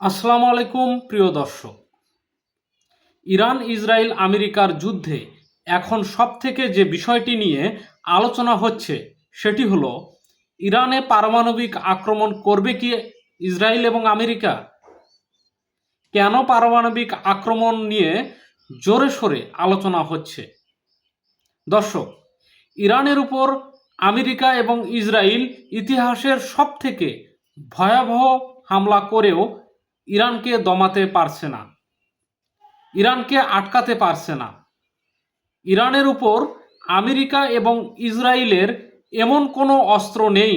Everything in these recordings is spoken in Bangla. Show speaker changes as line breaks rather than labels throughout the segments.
আসসালামু আলাইকুম প্রিয় দর্শক। ইরান ইসরায়েল আমেরিকার যুদ্ধে এখন সবথেকে যে বিষয়টি নিয়ে আলোচনা হচ্ছে সেটি হলো ইরানে পারমাণবিক আক্রমণ করবে কি ইসরায়েল এবং আমেরিকা। কেন পারমাণবিক আক্রমণ নিয়ে জোরে সোরে আলোচনা হচ্ছে। দর্শক, ইরানের উপর আমেরিকা এবং ইসরায়েল ইতিহাসের সবথেকে ভয়াবহ হামলা করেও ইরানকে দমাতে পারছে না, ইরানকে আটকাতে পারছে না। ইরানের উপর আমেরিকা এবং ইসরায়েলের এমন কোনো অস্ত্র নেই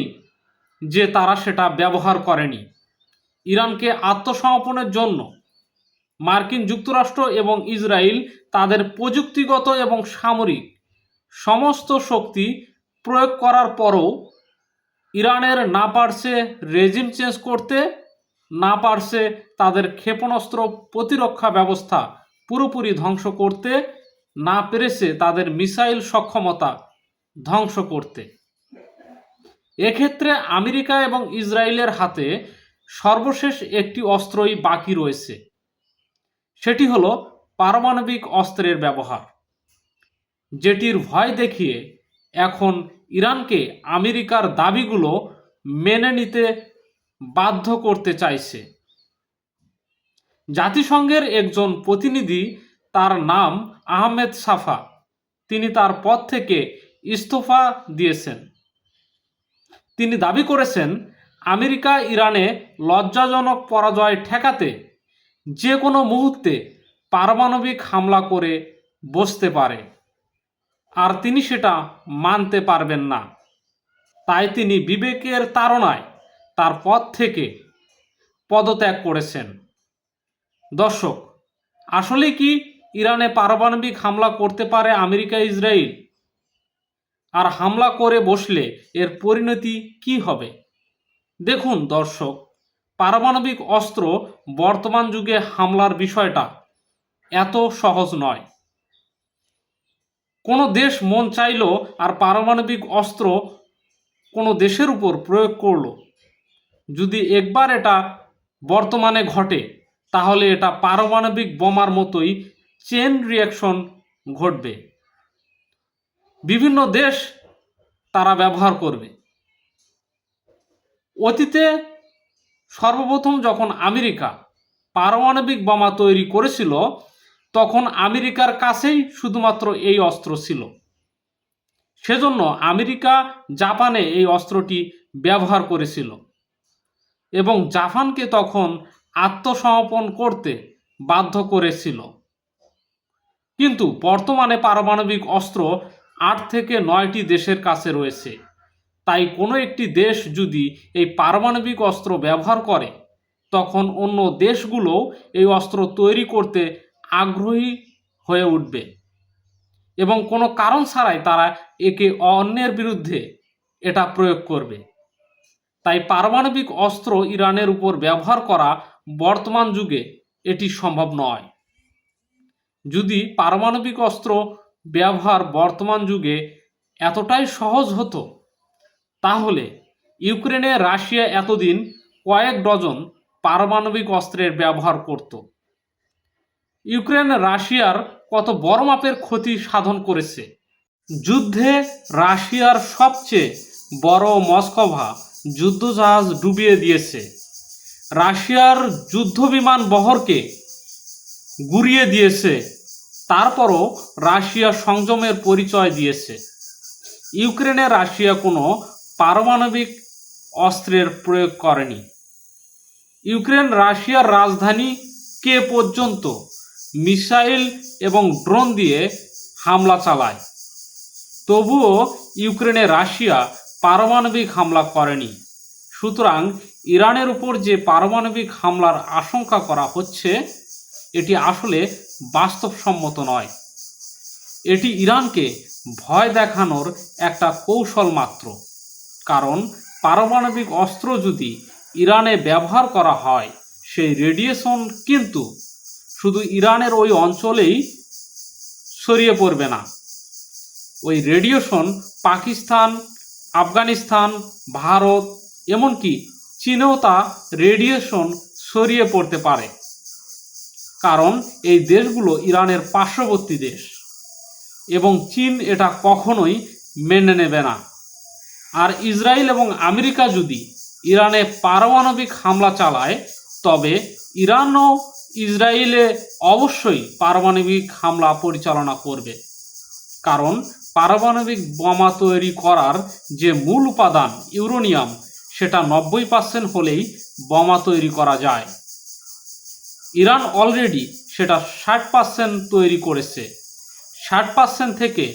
যে তারা সেটা ব্যবহার করেনি। ইরানকে আত্মসমর্পণের জন্য মার্কিন যুক্তরাষ্ট্র এবং ইসরায়েল তাদের প্রযুক্তিগত এবং সামরিক সমস্ত শক্তি প্রয়োগ করার পরও ইরানের না পারছে রেজিম চেঞ্জ করতে, না পারছে তাদের ক্ষেপণাস্ত্র প্রতিরক্ষা ব্যবস্থা পুরোপুরি ধ্বংস করতে, না পেরেছে তাদের মিসাইল সক্ষমতা ধ্বংস করতে। এক্ষেত্রে আমেরিকা এবং ইসরায়েলের হাতে সর্বশেষ একটি অস্ত্রই বাকি রয়েছে, সেটি হলো পারমাণবিক অস্ত্রের ব্যবহার, যেটির ভয় দেখিয়ে এখন ইরানকে আমেরিকার দাবিগুলো মেনে নিতে বাধ্য করতে চাইছে। জাতিসংঘের একজন প্রতিনিধি, তার নাম আহমেদ সাফা, তিনি তার পদ থেকে ইস্তফা দিয়েছেন। তিনি দাবি করেছেন আমেরিকা ইরানে লজ্জাজনক পরাজয় ঠেকাতে যে কোনো মুহূর্তে পারমাণবিক হামলা করে বসতে পারে, আর তিনি সেটা মানতে পারবেন না। তাই তিনি বিবেকের তাড়নায় তার পদ থেকে পদত্যাগ করেছেন। দর্শক, আসলে কি ইরানে পারমাণবিক হামলা করতে পারে আমেরিকা ইসরায়েল? আর হামলা করে বসলে এর পরিণতি কি হবে? দেখুন দর্শক, পারমাণবিক অস্ত্র বর্তমান যুগে হামলার বিষয়টা এত সহজ নয়। কোনো দেশ মন চাইলো আর পারমাণবিক অস্ত্র কোনো দেশের উপর প্রয়োগ করলো, যদি একবার এটা বর্তমানে ঘটে তাহলে এটা পারমাণবিক বোমার মতোই চেন রিয়াকশন ঘটবে। বিভিন্ন দেশ তারা ব্যবহার করবে। অতীতে সর্বপ্রথম যখন আমেরিকা পারমাণবিক বোমা তৈরি করেছিল, তখন আমেরিকার কাছেই শুধুমাত্র এই অস্ত্র ছিল। সেজন্য আমেরিকা জাপানে এই অস্ত্রটি ব্যবহার করেছিল এবং জাপানকে তখন আত্মসমর্পণ করতে বাধ্য করেছিল। কিন্তু বর্তমানে পারমাণবিক অস্ত্র 8 থেকে 9টি দেশের কাছে রয়েছে। তাই কোনো একটি দেশ যদি এই পারমাণবিক অস্ত্র ব্যবহার করে, তখন অন্য দেশগুলোও এই অস্ত্র তৈরি করতে আগ্রহী হয়ে উঠবে এবং কোনো কারণ ছাড়াই তারা একে অন্যের বিরুদ্ধে এটা প্রয়োগ করবে। তাই পারমাণবিক অস্ত্র ইরানের উপর ব্যবহার করা বর্তমান যুগে এটি সম্ভব নয়। যদি পারমাণবিক অস্ত্র ব্যবহার বর্তমান যুগে এতটাই সহজ হতো, তাহলে ইউক্রেনে রাশিয়া এতদিন কয়েক ডজন পারমাণবিক অস্ত্রের ব্যবহার করত। ইউক্রেন রাশিয়ার কত বড় মাপের ক্ষতি সাধন করেছে। যুদ্ধে রাশিয়ার সবচেয়ে বড় মস্কভা যুদ্ধজাহাজ ডুবিয়ে দিয়েছে। রাশিয়ার যুদ্ধবিমান বহরকে গুঁড়িয়ে দিয়েছে। তারপরও রাশিয়া সংযমের পরিচয় দিয়েছে। ইউক্রেনে রাশিয়া কোনো পারমাণবিক অস্ত্রের প্রয়োগ করেনি। ইউক্রেন রাশিয়ার রাজধানী কে পর্যন্ত মিসাইল এবং ড্রোন দিয়ে হামলা চালায়, তবুও ইউক্রেনে রাশিয়া পারমাণবিক হামলা করেনি। সুতরাং ইরানের উপর যে পারমাণবিক হামলার আশঙ্কা করা হচ্ছে, এটি আসলে বাস্তবসম্মত নয়। এটি ইরানকে ভয় দেখানোর একটা কৌশল মাত্র। কারণ পারমাণবিক অস্ত্র যদি ইরানে ব্যবহার করা হয়, সেই রেডিয়েশন কিন্তু শুধু ইরানের ওই অঞ্চলেই ছড়িয়ে পড়বে না। ওই রেডিয়েশন পাকিস্তান, আফগানিস্তান, ভারত, এমনকি চীনেও তা রেডিয়েশন ছড়িয়ে পড়তে পারে, কারণ এই দেশগুলো ইরানের পার্শ্ববর্তী দেশ এবং চীন এটা কখনোই মেনে নেবে না। আর ইসরায়েল এবং আমেরিকা যদি ইরানে পারমাণবিক হামলা চালায়, তবে ইরানও ইসরায়েলে অবশ্যই পারমাণবিক হামলা পরিচালনা করবে, কারণ পারমাণবিক বোমা তৈরি করার যে মূল উপাদান ইউরেনিয়াম, সেটা 90% হলেই বোমা তৈরি করা যায়। ইরান অলরেডি সেটা 60% তৈরি করেছে। 60% থেকে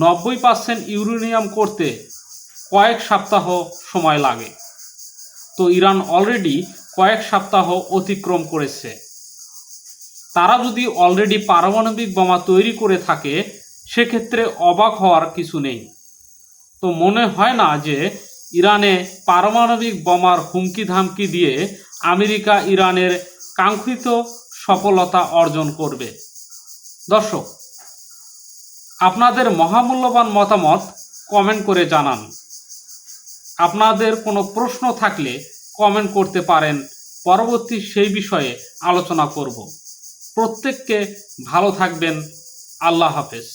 90% ইউরেনিয়াম করতে কয়েক সপ্তাহ সময় লাগে। তো ইরান অলরেডি কয়েক সপ্তাহ অতিক্রম করেছে। তারা যদি অলরেডি পারমাণবিক বোমা তৈরি করে থাকে, সেক্ষেত্রে অবাক হওয়ার কিছু নেই। তো মনে হয় না যে ইরানে পারমাণবিক বোমার হুমকি ধামকি দিয়ে আমেরিকা ইরানের কাঙ্ক্ষিত সফলতা অর্জন করবে। দর্শক, আপনাদের মহামূল্যবান মতামত কমেন্ট করে জানান। আপনাদের কোনো প্রশ্ন থাকলে কমেন্ট করতে পারেন, পরবর্তী সেই বিষয়ে আলোচনা করব। প্রত্যেককে ভালো থাকবেন। আল্লাহ হাফেজ।